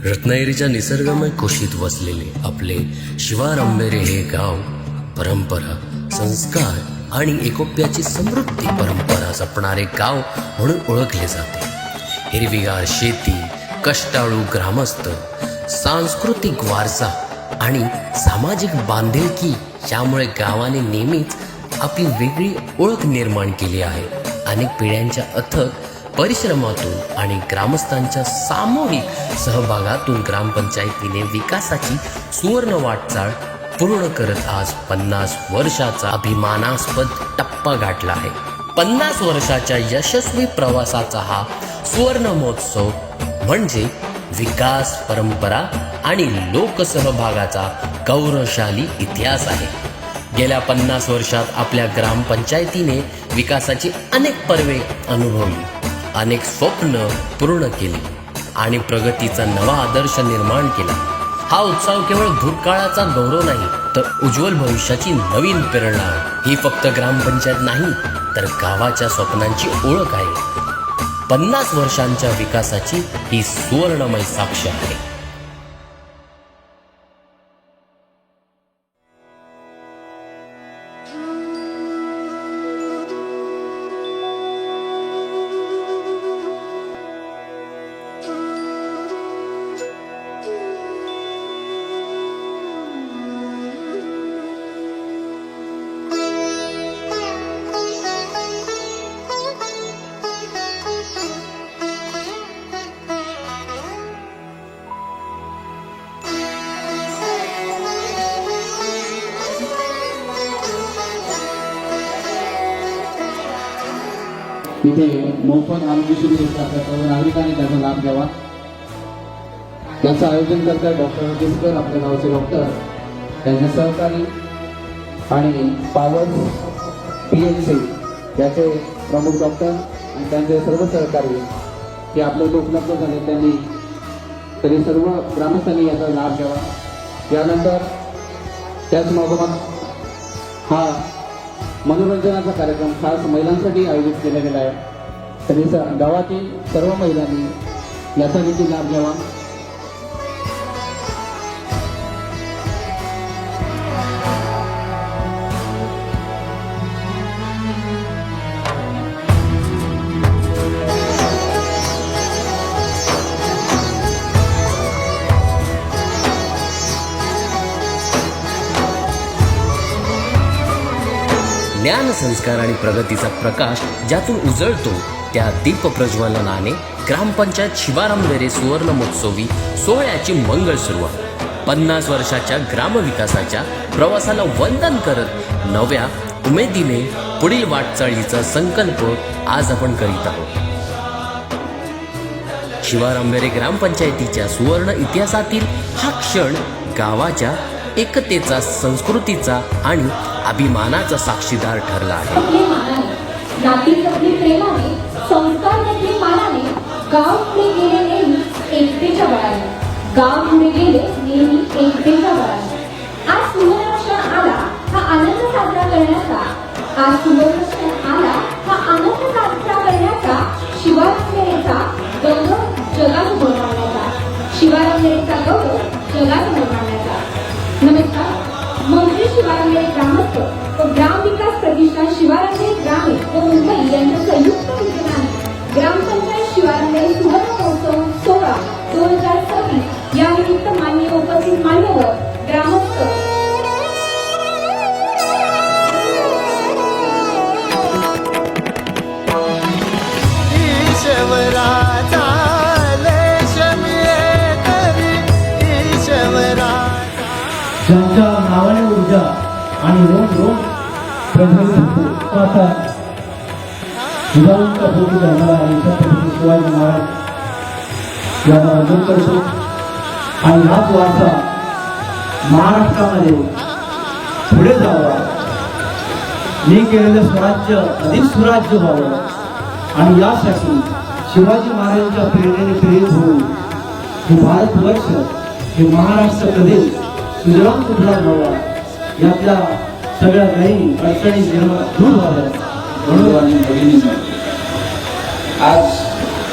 रत्नागिरीच्या निसर्गमय कुशीत वसलेले आपले शिवारंबेरे हे गाव परंपरा, संस्कार आणि एकोप्याची समृद्धी परंपरा जपणारे गाव म्हणून ओळखले जाते. हिरवीगार शेती, कष्टाळू ग्रामस्थ, सांस्कृतिक वारसा आणि सामाजिक बांधिलकी यामुळे गावाने नेहमीच आपली वेगळी ओळख निर्माण केली आहे. अनेक पिढ्यांच्या अथक परिश्रमातून आणि ग्रामस्थांच्या सामूहिक सहभागातून ग्रामपंचायतीने विकासाची सुवर्ण वाटचाल पूर्ण करत आज 50 वर्षाचा अभिमानास्पद टप्पा गाठला आहे. 50 वर्षाच्या यशस्वी प्रवासाचा हा सुवर्ण महोत्सव म्हणजे विकास, परंपरा आणि लोकसहभागाचा गौरवशाली इतिहास आहे. गेल्या 50 वर्षात आपल्या ग्रामपंचायतीने विकासाची अनेक पर्वे अनुभवली, अनेक स्वप्न पूर्ण केली आणि प्रगतीचा नवा आदर्श निर्माण केला. हा उत्सव केवळ भूतकाळाचा गौरव नाही, तर उज्ज्वल भविष्याची नवीन प्रेरणा आहे. ही फक्त ग्रामपंचायत नाही, तर गावाच्या स्वप्नांची ओळख आहे. 50 वर्षांच्या विकासाची ही सुवर्णमय साक्ष आहे. इथे मोफत आरोग्य शिबिर असतात, नागरिकांनी त्याचा लाभ घ्यावा. त्याचं आयोजन करतात डॉक्टर केसकर, आपल्या गावचे डॉक्टर, त्यांचे सहकारी आणि पॉवर PNC याचे प्रमुख डॉक्टर आणि त्यांचे सर्व सहकारी हे आपले उपलब्ध झाले. त्यांनी तरी सर्व ग्रामस्थांनी याचा लाभ घ्यावा. यानंतर त्याच मागोमाग हा मनोरंजनाचा कार्यक्रम खास महिलांसाठी आयोजित केला गेला आहे. तरी गावातील सर्व महिलांनी याचा देखील लाभ घ्यावा. ज्ञान, संस्कार आणि प्रगतीचा प्रकाश ज्यातून उजळतो त्या दीप प्रज्वलनाने ग्रामपंचायत शिवारंबेरे सुवर्ण महोत्सवी सोहळ्याची मंगळ सुरुवात. 50 वर्षाच्या ग्रामविकासाच्या प्रवासाला वंदन करत नव्या उमेदीने पुढील वाटचालीचा संकल्प आज आपण करीत आहोत. शिवारंबेरे ग्रामपंचायतीच्या सुवर्ण इतिहासातील हा क्षण गावाच्या एकतेचा, संस्कृतीचा आणि अभिमानाचा साक्षीदार ठरला आहे. संस्कार देखील मानाने गाव पुढे गेले नेहमी एकतेच्या बळाने. गाव पुढे गेले नेहमी एकतेच्या बळाने. आज सुवर्ण क्षण आला हा आनंद साजरा करण्याचा. आज सुवर्ण क्षण आला हा आनंद साजरा करण्याचा. शिवारंबेरेचा गौरव जगासमोर मांडण्याचा. शिवारंबेरेचा गौरव जगासमोर मांडण्याचा. नमस्कार. मंत्री शिवारंबेरे ग्रामस्थ व ग्राम विकास प्रतिष्ठान शिवारंबेरे ग्रामीण व मुंबई यांच्या संयुक्त विद्यमाने ग्रामपंचायत शिवारंबेरे सुवर्ण महोत्सव सोहळा 2026 या निमित्त माननीय उपस्थित मान्यवर, ग्रामस्थ, ज्यांच्या नावाने ऊर्जा आणि रोज रोज प्रभावित होतो असा जिजाऊंचा फोटो धरणारा आणि छत्रपती शिवाजी महाराज यांना वंदन करतो. आणि हाच वारसा महाराष्ट्रामध्ये पुढे जावा, मी केलेलं स्वराज्य अधिक सुराज्य व्हावं आणि यासाठी शिवाजी महाराजांच्या प्रेरणेने प्रेरित होऊन हे भारतवर्ष, हे महाराष्ट्र प्रदेश सुजलाम सुफलाम व्हावा, यातल्या सगळ्या काही अडचणी दूर व्हाव्या म्हणून आज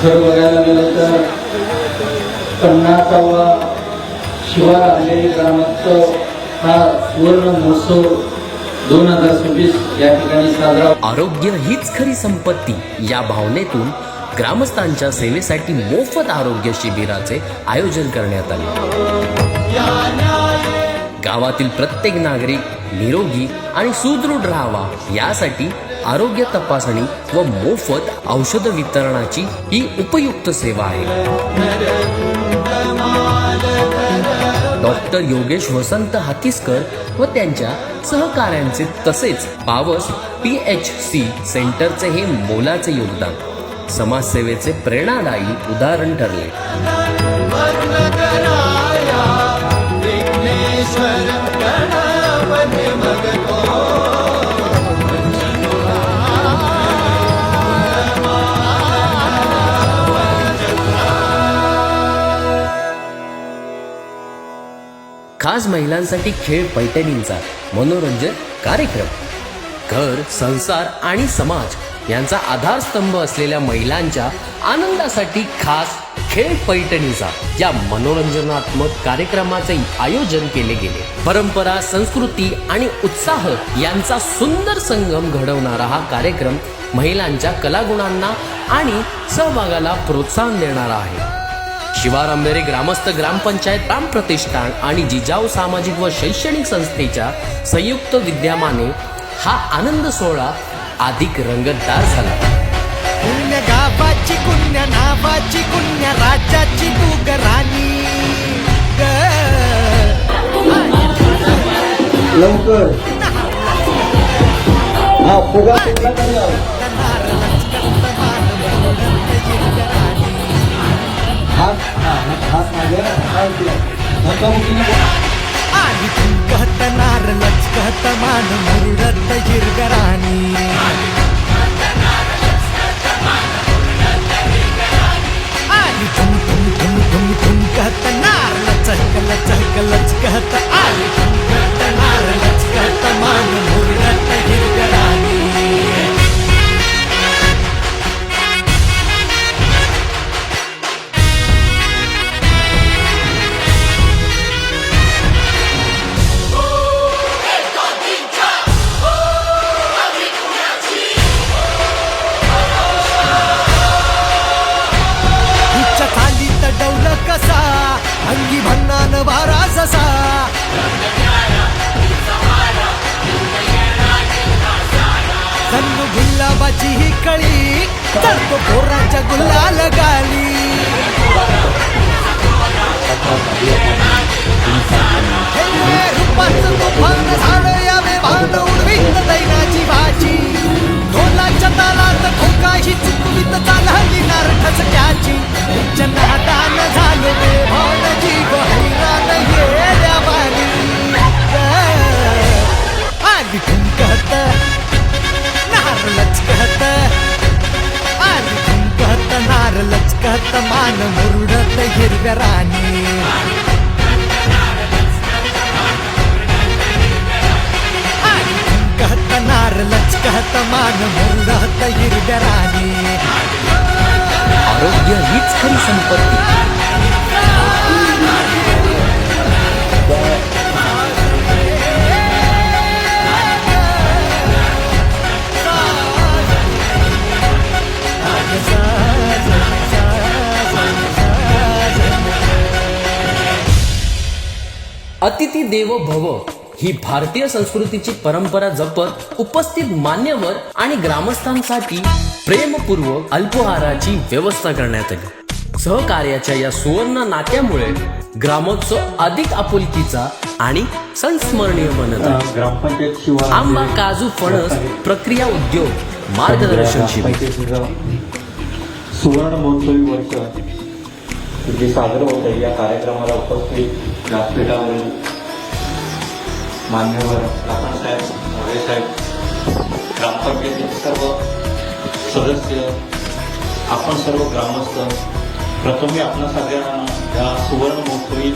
खरं बघायला गेलं तर 50वा शिवार आलेले ग्रामोत्सव हा सुवर्ण महोत्सव 2026 या ठिकाणी साजरा. आरोग्य हीच खरी संपत्ती या भावनेतून ग्रामस्थांच्या सेवेसाठी मोफत आरोग्य शिबिराचे आयोजन करण्यात आले. गावातील प्रत्येक नागरिक निरोगी आणि सुदृढ राहावा यासाठी आरोग्य तपासणी व मोफत औषध वितरणाची ही उपयुक्त सेवा आहे. डॉक्टर योगेश वसंत हातीसकर व त्यांच्या सहकाऱ्यांचे तसेच पावस PHC सेंटरचे हे मोलाचे योगदान समाजसेवेचे प्रेरणादायी उदाहरण ठरले. खास महिलांसाठी खेळ पैठणींचा मनोरंजन कार्यक्रम. घर, संसार आणि समाज यांचा आधारस्तंभ असलेल्या महिलांच्या आनंदासाठी खास खेळ पैठणीचा या मनोरंजनात्मक कार्यक्रमाचे आयोजन केले गेले. परंपरा, संस्कृती आणि उत्साह यांचा सुंदर संगम घडवणारा हा कार्यक्रम महिलांच्या कलागुणांना आणि सहभागाला प्रोत्साहन देणारा आहे. शिवार अंबेरे ग्रामस्थ ग्रामपंचायत राम प्रतिष्ठान आणि जिजाऊ सामाजिक व शैक्षणिक संस्थेच्या संयुक्त विद्यमाने हा आनंद सोहळा अधिक रंगतदार झाला. पुण्य गावाची पुण्य नावाची पुण्य राज्याची तू राणी लवकर हा फुगा फुगला तरी आहो. हात मागे धक्काबुक्कीने आणि तू कहत नारळच कहत मान मुरडत हिरगराणी आणि तुम तुम तुम तुम तुम कहत नारळ चहकल चहकलच कहत आणि तुम कहत नारळच कहत मान मुरडत हिरगराणी. कसा अंगी भन्नान वारा जसा जन्म गुलाबाची ही कळी चढतो पोराच्या गुलाल गाली. रूपाचं तुफान झालं यावे भान उडवीत दैनाची भाजी ढोलाच्या तालात ठोकाही चुकवीत चालली नारठच त्याची जनादान झाले भावनाची हैराण येड्या बाली. आली ठुमकत नारळच कहत आली ठुमकत नारळच कहत मान मुरडत हिरव्या राणी. कहत नारळच कहत मान मुरडत हिरव्या राणी. आरोग्य हीच खरी संपत्ती. अतिथी देवो भव ही भारतीय संस्कृतीची परंपरा जपत उपस्थित मान्यवर आणि ग्रामस्थांसाठी प्रेमपूर्वक अल्पहाराची व्यवस्था करण्यात आली. सहकार्याच्या या सुवर्ण नात्यामुळे ग्रामोत्सव अधिक आपुलकीचा आणि संस्मरणीय बनत आहे. ग्रामपंचायत शिवार आंबा, काजू, फणस प्रक्रिया उद्योग मार्गदर्शन शिबिर. सुवर्ण महोत्सवी वर्ष जे साजरं होत आहे या कार्यक्रमाला उपस्थित व्यासपीठावरील मान्यवर साहेब, मोरे साहेब, ग्रामपंचायतीचे सर्व सदस्य, आपण सर्व ग्रामस्थ, प्रथम मी आपणा सगळ्यांना या सुवर्ण महोत्सवी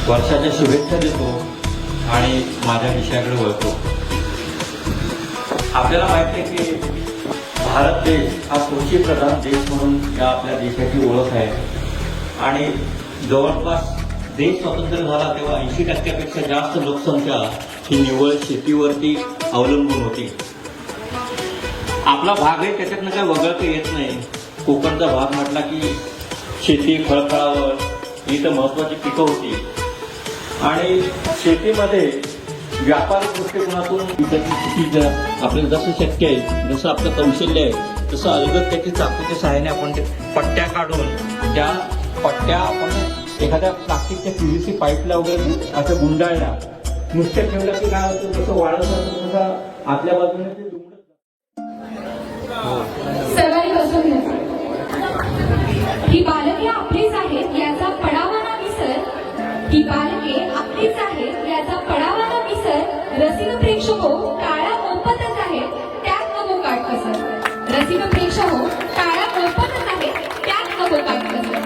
वर्षाच्या शुभेच्छा देतो आणि माझ्या विषयाकडे वळतो. आपल्याला माहिती आहे की भारत देश हा कृषीप्रधान देश म्हणून या आपल्या देशाची ओळख आहे आणि जवळपास देश स्वतंत्र झाला तेव्हा 80% जास्त लोकसंख्या ही निव्वळ शेतीवरती अवलंबून होती. आपला भाग आहे त्याच्यातनं काय वगळता येत नाही. कोकणचा भाग म्हटला की शेती, फळफळावर ही तर महत्वाची पिकं होती आणि शेतीमध्ये व्यापारिक दृष्टिकोनातून आपल्याला जसं शक्य आहे, जसं आपलं कौशल्य आहे, तसं अलगद त्याची चाकूच्या सहाय्याने आपण ते पट्ट्या काढून त्या पट्ट्या आपण एखाद्या प्लास्टिकच्या PVC पाईपला वगैरे असं गुंडाळल्या, नुसत्या ठेवल्या की काय होतं, जसं वाढत असतं तसं आतल्या बाजूने ते सर्वांनी बसून घ्या. ही बालके आपलीच आहेत याचा पडावा ना विसर. ही बालके आपलीच आहेत याचा पडावा ना विसर. रसिक प्रेक्षको टाळ्या मोफतच आहेत त्यात नको काटकसर. रसिक प्रेक्षको टाळ्या मोफतच आहेत त्यात नको काटकसर.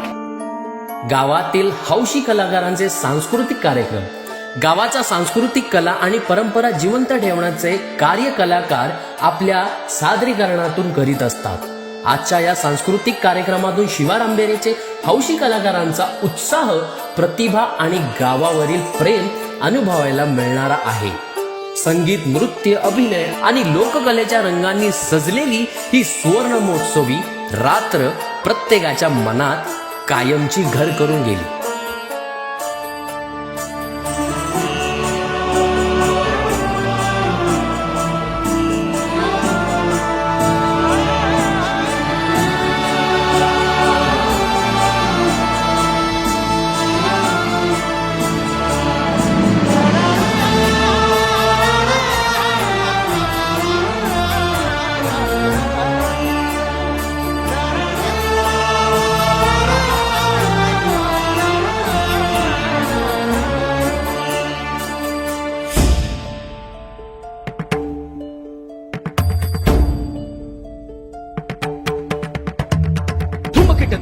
गावातील हौशी कलाकारांचे सांस्कृतिक कार्यक्रम, गावाचा सांस्कृतिक कला आणि परंपरा जिवंत ठेवण्याचे कार्य कलाकार आपल्या सादरीकरणातून करीत असतात. आजच्या या सांस्कृतिक कार्यक्रमातून शिवा रामबेरेचे हौशी कलाकारांचा उत्साह, प्रतिभा आणि गावावरील प्रेम अनुभवायला मिळणारा आहे. संगीत, नृत्य, अभिनय आणि लोककलेच्या रंगांनी सजलेली ही सुवर्ण महोत्सवी रात्र प्रत्येकाच्या मनात कायमची घर करून गेली.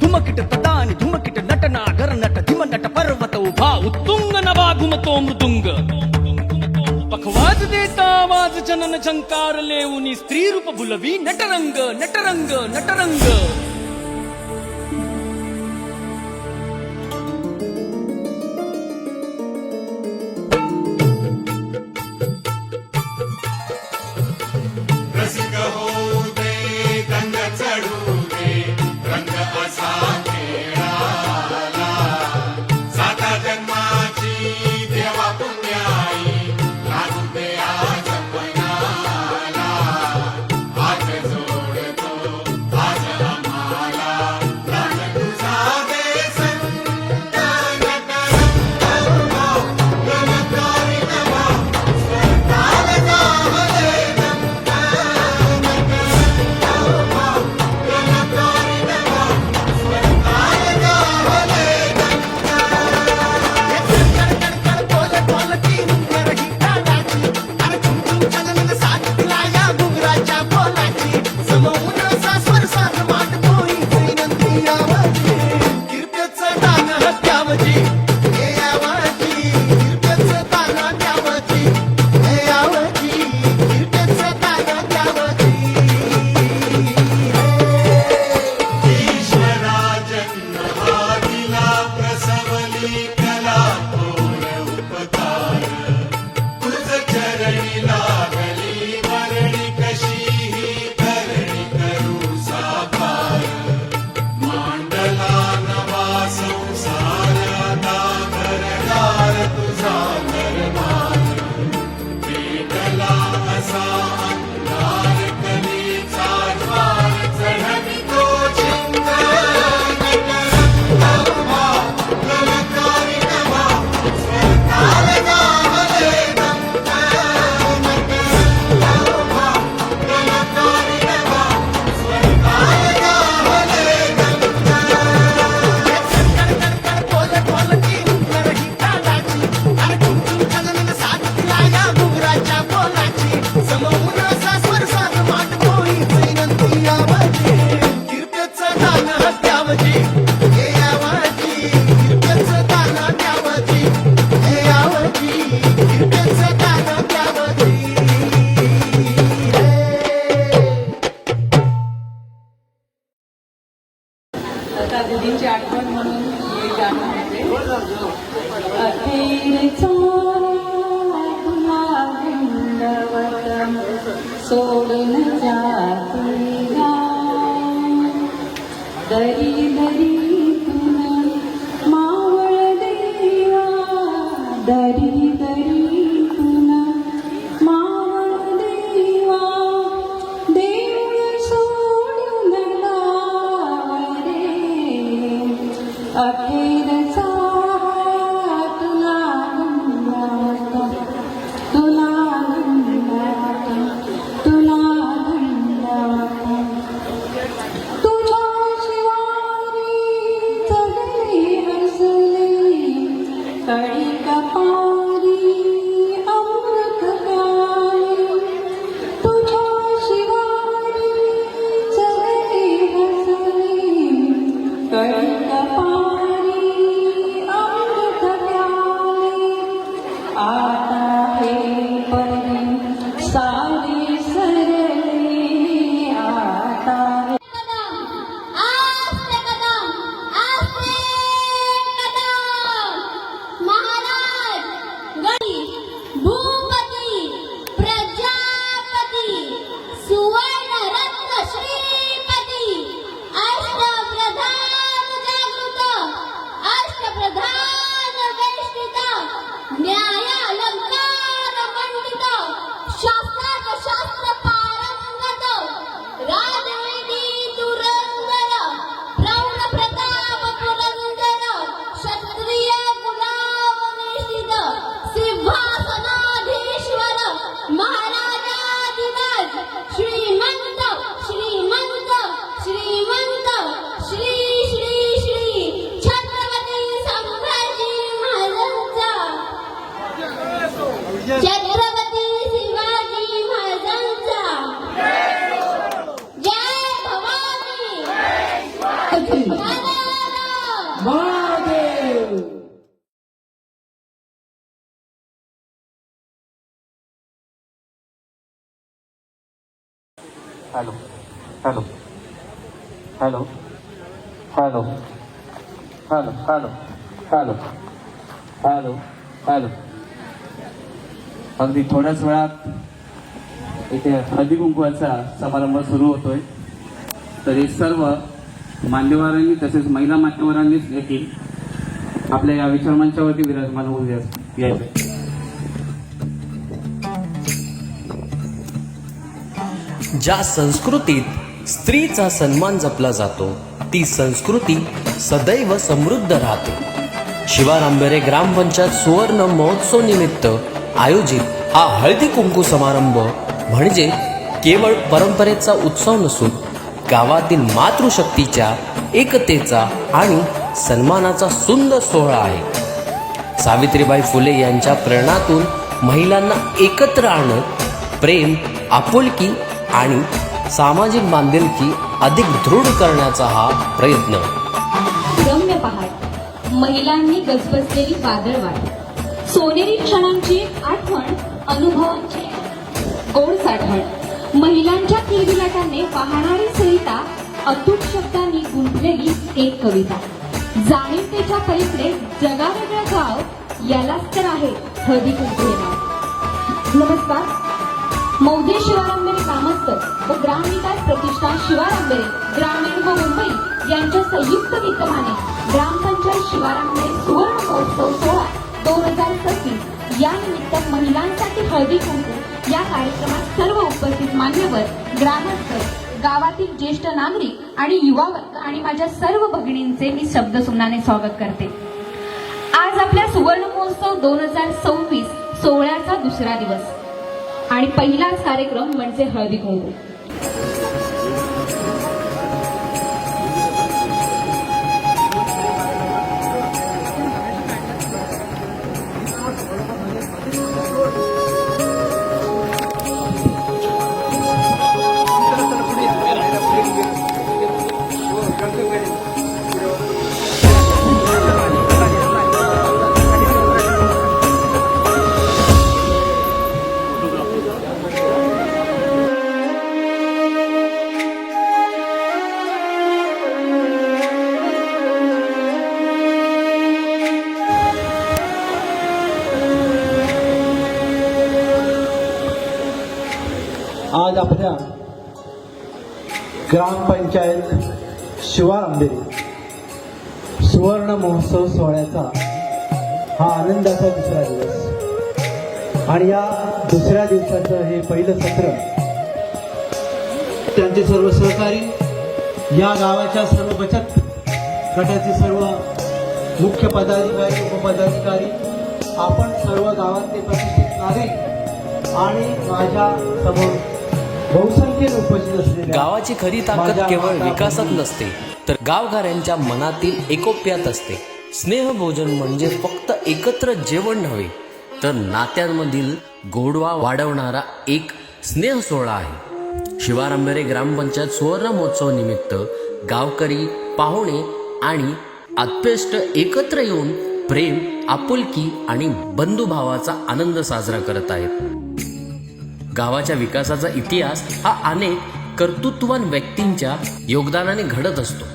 धुमकिट तदानी धुमकिट नटना गरनट धिमनट पर्वत उभा उत्तुंग नभा घुमतो मृदुंग. पखवाज देता आवाज जनन झंकार लेऊनी स्त्री रूप भुलवी नटरंग नटरंग नटरंग. रसिक होऊ दे रंग चढू दे रंग असा खेळाला. साता जन्माची देवा पुण्याई लागू दे आज पणाला. हात जोडतो आज आम्हाला प्राण तुझा दे संत. नटरंग गणकारी नवा स्वर्गाल जावले. बोलाची समोर सोडून जाती दरी दरी तुला मावळ देवा दरी दरी तुला मावळ देवा देऊळ सोडून रे अखेरचा तुला तुला तुला तुझ्या शिवारी चढली हसली कडी कपारी अमृत प्यारी तुझ्या शिवारी चढली हसली कडी कपारी अमृत प्यारी आता हे परी सारी सरली आता आस्ते कदम महाराज गणी भूपती प्रजापती सुवर्ण रत्न श्रीपती अष्टप्रधान जागृत अष्टप्रधान वेष्टित न्याय अलंकार मंडित शास्त्रात शास्त्र पारंगत राजवेदी तुरंगर प्रौढ प्रताप पुरंदर क्षत्रिय गुलाम निष्ठित सिंहासनाधीश्वर महाराजाधिराज श्रीमंत श्रीमंत श्रीमंत श्री श्री श्री छत्रपती संभाजी महाराजांचा छत्रपती शिवाजी महाराजांचा जय Bhavani Mahadev hello hello hello hello hello hello hello hello hello अगदी थोड्याच वेळात इथे हळदी कुंकवाचा समारंभ सुरू होतोय. तरी सर्व मान्यवरांनी तसेच महिला मान्यवरांनी देखील आपल्या या विचारमंचावरती विराजमान होऊ यायचे. ज्या संस्कृतीत स्त्रीचा सन्मान जपला जातो ती संस्कृती सदैव समृद्ध राहते. शिवारांबेरे ग्रामपंचायत सुवर्ण महोत्सव निमित्त आयोजित हा हळदी कुंकू समारंभ म्हणजे केवळ परंपरेचा उत्सव नसून गावातील मातृशक्तीच्या एकतेचा आणि सन्मानाचा सुंदर सोहळा आहे. सावित्रीबाई फुले यांच्या प्रेरणातून महिलांना एकत्र आणत प्रेम, आपुलकी आणि सामाजिक बांधिलकी अधिक दृढ करण्याचा हा प्रयत्न. रम्य पहाट, महिलांनी गजबजलेली वादळवाट, सोनेरी क्षणांची आठवण, अनुभवांची गोड साठवण, महिलांच्या किलबिलाटाने वाहणारी सरिता, अतूट शब्दांनी गुंफलेली एक कविता. जाणीवतेच्या पलीकडे जगावेगळं गाव, यालाच तर आहे हळदी कुंकू हे नाव. नमस्कार. मौजे शिवारांबेरे ग्रामस्थ व ग्रामविकास प्रतिष्ठान शिवारांबेरे ग्रामीण व मुंबई यांच्या संयुक्त विद्यमाने ग्रामपंचायत शिवारांबेरे सुवर्ण महोत्सव सोहळा 2026 या निमित्त महिलांसाठी हळदी कुंकू या कार्यक्रमात सर्व उपस्थित मान्यवर, ग्रामस्थ, गावातील ज्येष्ठ नागरिक आणि युवा वर्ग आणि माझ्या सर्व भगिनींचे मी शब्दसुमनाने स्वागत करते. आज आपल्या सुवर्ण महोत्सव 2026 सोहळ्याचा दुसरा दिवस आणि पहिलाच कार्यक्रम म्हणजे हळदी कुंकू. आज आपल्या ग्रामपंचायत शिवार आंबेरी सुवर्ण महोत्सव सोहळ्याचा हा आनंदाचा दुसरा दिवस आणि या दुसऱ्या दिवसाचं हे पहिलं सत्र त्यांचे सर्व सहकारी या गावाच्या सर्व बचत गटाचे सर्व मुख्य पदाधिकारी उपपदाधिकारी आपण सर्व गावातले प्रतिष्ठित नागरिक आणि माझ्या समोर बहुसंख्येने उपस्थित असलेल्या गावाची खरी ताकद माझ्या केवळ माता विकासात भगिनी, नसते तर गावकऱ्यांच्या मनातील एकोप्यात असते. स्नेहभोजन म्हणजे फक्त एकत्र जेवण नव्हे तर नात्यांमधील गोडवा वाढवणारा एक स्नेह सोहळा आहे. शिवार आंबेरे ग्रामपंचायत सुवर्ण महोत्सव निमित्त गावकरी पाहुणे आणि आत्पेष्ट एकत्र येऊन प्रेम आपुलकी आणि बंधुभावाचा आनंद साजरा करत आहेत. गावाच्या विकासाचा इतिहास हा अनेक कर्तृत्ववान व्यक्तींच्या योगदानाने घडत असतो.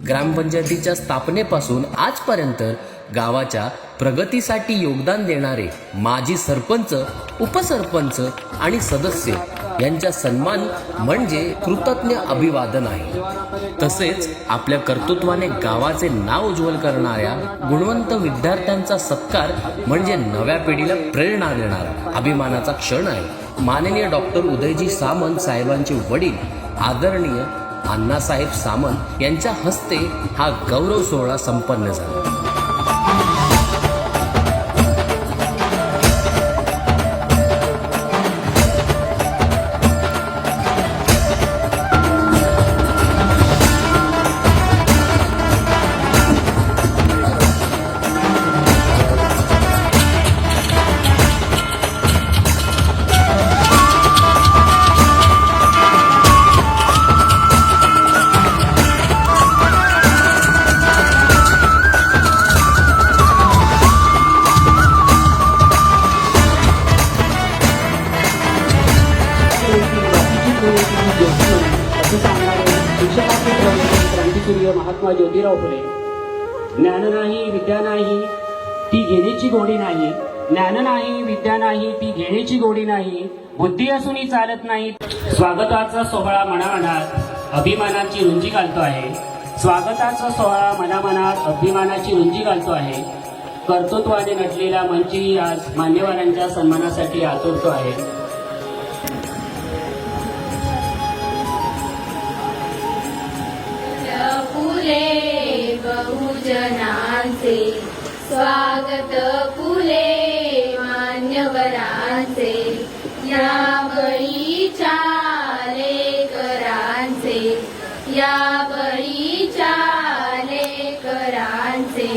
ग्रामपंचायतीच्या स्थापनेपासून आजपर्यंत गावाच्या प्रगतीसाठी योगदान देणारे माजी सरपंच, उपसरपंच आणि सदस्य यांचा सन्मान म्हणजे कृतज्ञ अभिवादन आहे. तसेच आपल्या कर्तृत्वाने गावाचे नाव उज्ज्वल करणाऱ्या गुणवंत विद्यार्थ्यांचा सत्कार म्हणजे नव्या पिढीला प्रेरणा देणारा अभिमानाचा क्षण आहे. माननीय डॉक्टर उदयजी सामंत साहेबांचे वडील आदरणीय अण्णासाहेब सामंत यांच्या हस्ते हा गौरव सोहळा संपन्न झाला. क्रांतिसूर्य महात्मा ज्योतिराव फुले. ज्ञान नाही विद्या नाही ती घेण्याची गोडी नाही, ज्ञान नाही विद्या नाही ती घेण्याची गोडी नाही, बुद्धी असूनही चालत नाही. स्वागताचा सोहळा मनामनात अभिमानाची रुंजी घालतो आहे. स्वागताचा सोहळा मनामनात अभिमानाची रुंजी घालतो आहे. कर्तृत्वाने नटलेला मंचही आज मान्यवरांच्या सन्मानासाठी आतुरतो आहे. फुले बहुजनांचे स्वागत फुले मान्यवरांचे या बळीच्या लेकरांचे या बळीच्या लेकरांचे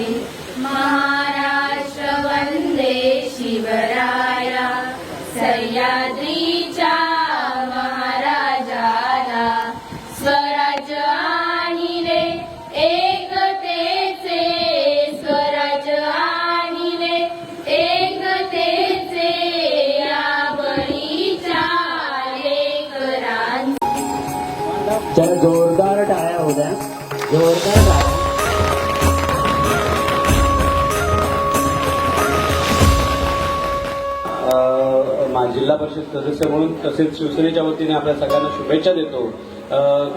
महाराष्ट्र वंदे शिवराया सह्याद्रीच्या महाराजाला स्वराज्य आणिले एकतेचे स्वराज्य आणिले एकतेचे या बळीच्या लेकरांचे. जरा जोरदार टाळ्या होत्या, जोरदार टाळ्या. जिल्हा परिषद सदस्य म्हणून तसेच शिवसेनेच्या वतीने आपल्या सगळ्यांना शुभेच्छा देतो.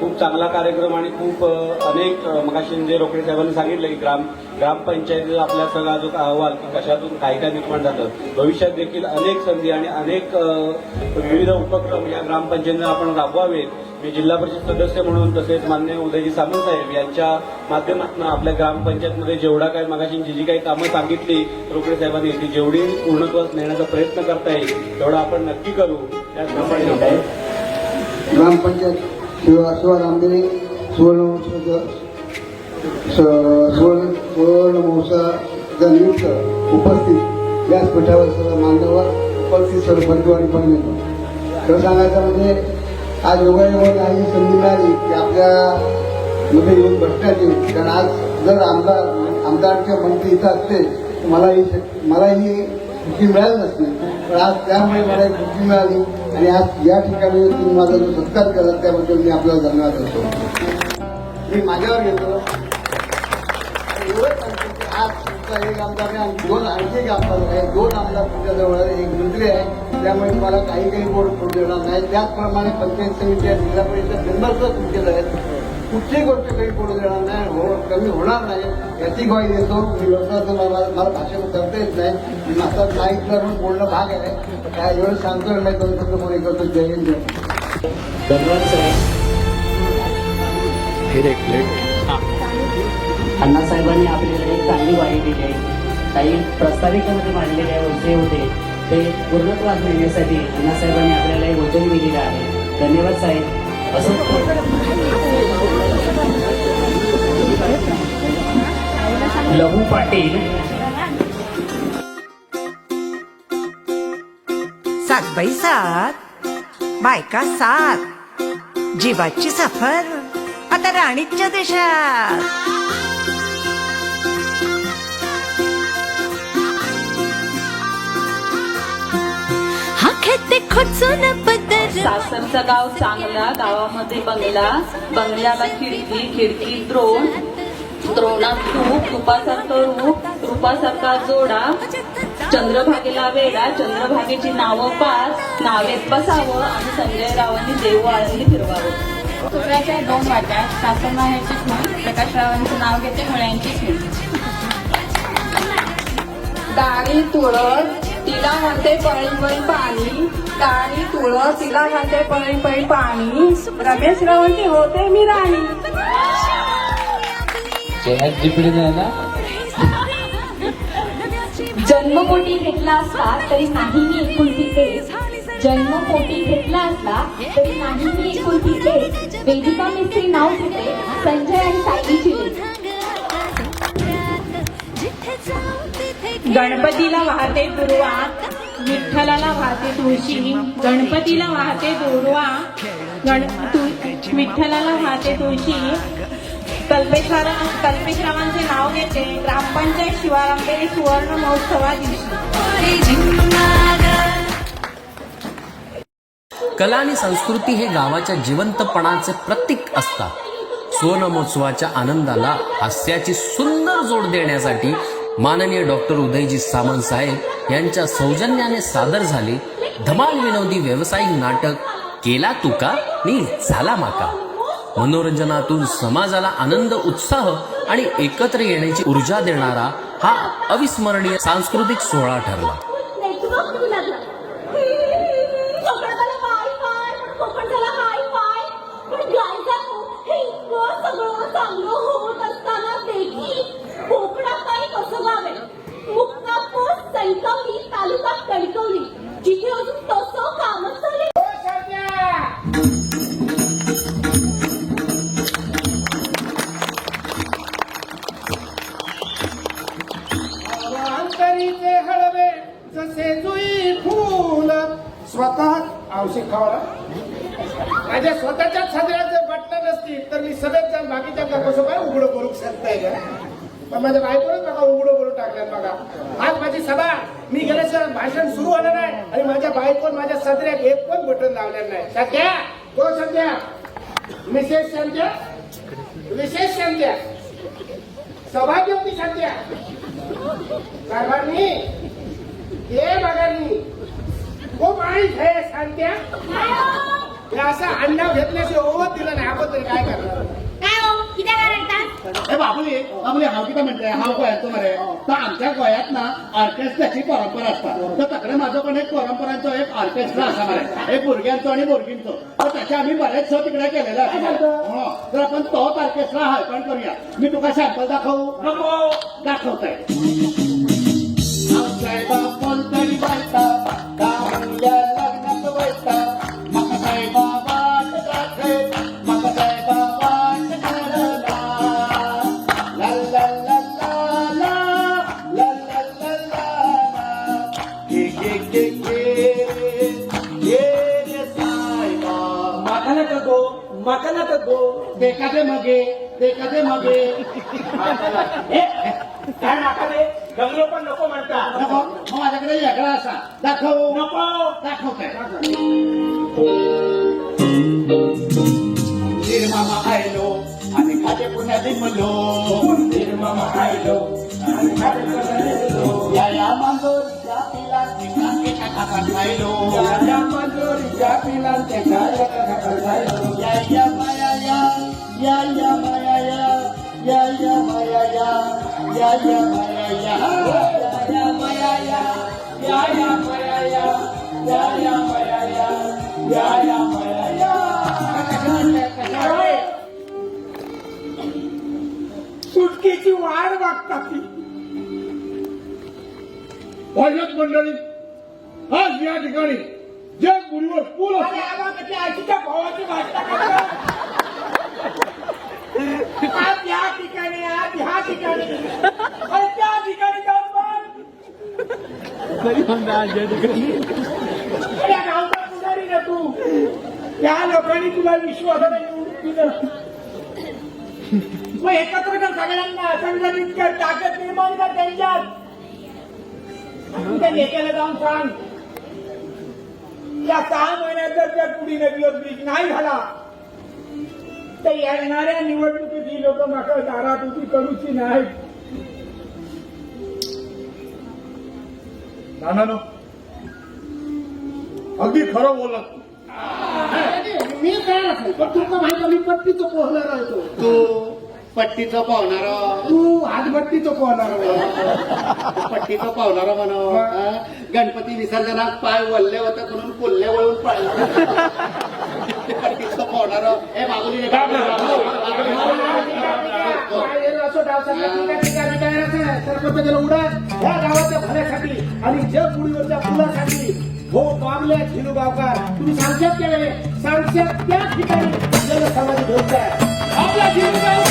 खूप चांगला कार्यक्रम आणि खूप अनेक मगाशी जे रोकडे साहेबांनी सांगितलं की ग्रामपंचायतीचा आपल्या सगळा जो अहवाल की कशातून काय काय निर्माण जातं, भविष्यात देखील अनेक संधी आणि अनेक विविध उपक्रम या ग्रामपंचायतीने आपण राबवावेत. मी जिल्हा परिषद सदस्य म्हणून तसेच माननीय उदयजी सामंत साहेब यांच्या माध्यमातून आपल्या ग्रामपंचायतमध्ये जेवढा काय मगाशी जी काही कामं सांगितली रोकडे साहेबांनी ती जेवढी पूर्णत्वास नेण्याचा प्रयत्न करता येईल तेवढा आपण नक्की करू. त्याचप्रमाणे ग्रामपंचायत शिवार आंबेरे सुवर्ण महोत्सवाच्या निमित्त उपस्थित व्यासपीठावर सर्व मान्यवर उपस्थित सर्व बंधू आणि बहिणी. खरं सांगायचं म्हणजे आज योगायोगाने ही संधी मिळाली की आपल्या मध्ये येऊन बसण्यात येईल. कारण आज जर आमदारच्या मंत्री इथं असते तर मलाही सुट्टी मिळाली नसते. पण आज त्यामुळे मला एक सुट्टी मिळाली आणि आज या ठिकाणी तुम्ही माझा जो सत्कार केला त्याबद्दल मी आपल्याला धन्यवाद देतो. मी माझ्यावर घेतो एवढंच सांगतो की आज तुमचा एक आमदार आहे आणि आणखी एक आमदार आहे. दोन आमदार तुमच्याजवळ, एक मंत्री आहे त्यामुळे तुम्हाला काही बोर्ड करू देणार नाही. त्याचप्रमाणे पंचायत समिती आणि जिल्हा परिषद मेंबरचं तुमचे आहेत कुठलीही गोष्ट काही पडू देणार नाही, कमी होणार नाही याची ग्वाही देतो. मी लोकांचं मला भाषण करता येत नाही, माझा नाईक म्हणून बोलणं भाग आहे. काय एवढं सांगतो नाही दोन शब्द कोणी करतो. जय हिंद. अण्णासाहेबांनी आपल्याला एक चांगली वाई दिली आहे. काही प्रस्ताविकामध्ये मांडलेले विषय होते ते पूर्णत्वास नेण्यासाठी अण्णासाहेबांनी आपल्याला एक वचन दिलेलं आहे. धन्यवाद साहेब. लहू पाटील. सात बाई सात बायका सात जीवाची सफर आता राणीच्या देशात. हा खेते खोचून पदर सासरचं गाव चांगला, गावामध्ये बंगला, बंगल्याला खिडकी, खिडकी द्रोण, द्रोणात तूप, तुपासारखं रूप, रूपासारखा जोडा, चंद्रभागेला वेडा, चंद्रभागेची नावं 5, नावेत बसावं आणि संजय रावांनी देऊ आळंदी फिरवावं. तुकड्याच्या 2 वाट्या, सासर माहेरची खून, प्रकाश रावांचं नाव घेते मुळ्यांची खून. डाळी तुळस तिला घालते पळी पळी पाणी, डाळी तुळस तिला घालते पळी पळी पाणी, रमेश रावांची होते मी राणी. जन्मपोटी घेतला असला तरी नाही मी एकुलती एक. जन्मपोटी घेतला असला तरी नाही मी एकुलती एक. वेदिका मिस्त्री नाव घेते संजय आणि सायलीची लेक. गणपतीला वाहते दुर्वा, विठ्ठलाला वाहते तुळशी, गणपतीला वाहते दुर्वा, विठ्ठलाला वाहते तुळशी, कल्पेशरावांचे नाव घेते ग्रामपंचायत शिवारांबेरी सुवर्ण महोत्सवा दिवशी. कला आणि संस्कृती हे गावाच्या जिवंतपणाचे प्रतीक असतात. सुवर्णमहोत्सवाच्या आनंदाला हास्याची सुंदर जोड देण्यासाठी माननीय डॉक्टर उदयजी सामंत साहेब यांच्या सौजन्याने सादर झाले धमाल विनोदी व्यावसायिक नाटक केला तुका नी झाला माका. मनोरंजनातून समाजाला आनंद, उत्साह आणि एकत्र येण्याची ऊर्जा देणारा हा अविस्मरणीय सांस्कृतिक सोहळा ठरला. तालुका कणकवली जिथे अजून तसं कामच झाले. अंतरीचे हळवे जसे जुई फूल स्वतः औषध खावा. माझ्या स्वतःच्या सगळ्याचे बटन नसतील तर मी सगळ्यात बाकीच्या कसं काय उघडं करू शकताय का. पण माझ्या बायकोच बघा उघडं करून टाकल्यात बघा. आज माझी सभा मी गेल्याशिवाय भाषण सुरू झालं नाही आणि माझ्या बायकोन माझ्या सदऱ्यात एक पण बटन लावलेलं नाही. सध्या तो सध्या मिसेस संध्या, विशेष संध्या, सौभाग्य होती संध्या साहेबांनी हे बघांनी खूप माहीत आहे सांगत्या. हे असं अंडा घेतल्याशिवाय ओवत दिलं नाही आपण तरी काय करणार. बाबुली आम्ही हाव किती म्हणते हाव गोयात मरे तर आमच्या गोयात ना ऑर्केस्ट्राची परंपरा असतात. तर तकडे माझं पण एक परंपरांचं एक ऑर्केस्ट्रा असा मरे एक भुरग्यांचं आणि भुरगींचं. तर त्याचे आम्ही बरेच शो तिकडे केलेला तर आपण तोच ऑर्केस्ट्रा हायपण करूया. मी तुका सॅम्पल दाखवू नको दाखवताय. तरी बायता लग्नात वैता मका साहेबा वाट दाखव मका साहेबा वाट करला ला ला ला ला ला ला ला ला ला के के ये रे साहेबा मका नका गो देखा दे मगे काय नाका दे गंगलो पण नको म्हणता. नको माझ्याकडे वेगळा असा दाखव नको दाखवताय. निर्मामा आयलो आणि खाते पुन्हा दिमलो निर्मामा आयलो आणि खाते पुन्हा दिमलो या मांजोरीच्या पिलाची कांदेच्या खातात खायलो सुटकेची वाढ बघतात ती वाजत मंडळी आज या ठिकाणी जे गुरुवर पूल आजीच्या भावाची भाषा करतात आज या ठिकाणी आज ह्या ठिकाणी आणि त्या ठिकाणी जाऊन या गावचा पुजारी ना तू त्या लोकांनी तुला विश्वासाने निवडून दिलं मग एकत्र कर सगळ्यांना संघटित कर ताकद निर्माण कर त्यांच्यात त्या नेत्याला जाऊन सांग या 6 महिन्यात जर त्या कुडी नदीवर ब्रिज नाही झाला तर येणाऱ्या निवडणुकीत ही लोक मात्र दारात उभी करूची नाही नानानो अगदी खरं बोलत मी काय असेल पण तुमचा माहिती मी पट्टीचं पोहणार आहे तू पट्टीचं पावणार तू हातभट्टीचं पावणार पट्टीचं पावणार म्हणा गणपती विसर्जनात पाय वल्ले होते म्हणून कोल्हे वळून पाळलं पट्टीचं पावणार हे मागुली सरपंच गेलं उडा ह्या गावाच्या भल्यासाठी आणि जग गुढीवरच्या फुलासाठी हो मामल्या झिनू गावकार तुम्ही सांगशात केले सांगशात त्या ठिकाणी जनसमाधी घेऊन आपल्या झिनू